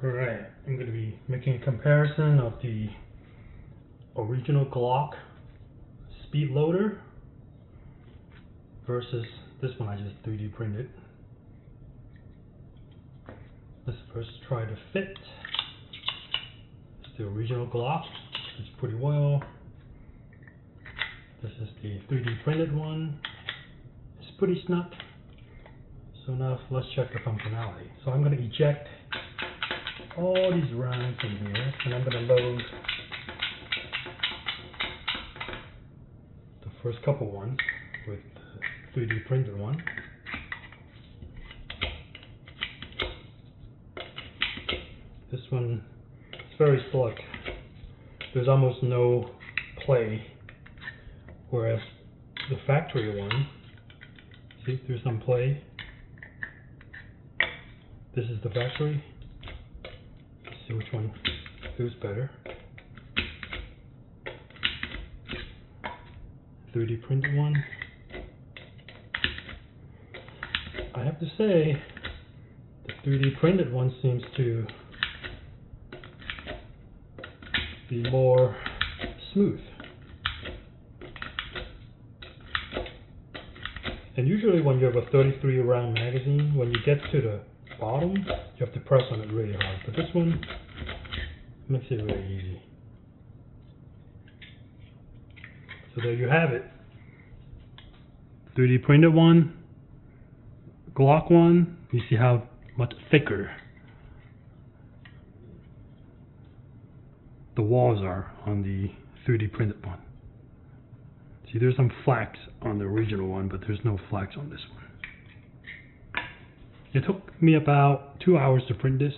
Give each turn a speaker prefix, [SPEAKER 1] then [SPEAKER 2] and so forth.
[SPEAKER 1] Alright, I'm going to be making a comparison of the original Glock speed loader versus this one I just 3D printed. Let's first try to fit. It's the original Glock, it's pretty well. This is the 3D printed one. It's pretty snug. So now let's check the functionality. So I'm going to eject all these rounds in here, and I'm going to load the first couple ones with the 3D printed one. This one is very slick. There's almost no play, whereas the factory one, see, there's some play. This is the factory. Let's see which one feels better. 3D printed one. I have to say, the 3D printed one seems to be more smooth. And usually when you have a 33 round magazine, when you get to the bottom, you have to press on it really hard. But this one makes it really easy. So there you have it. 3D printed one, Glock one. You see how much thicker the walls are on the 3D printed one. See, there's some flax on the original one, but there's no flax on this one. It took me about 2 hours to print this.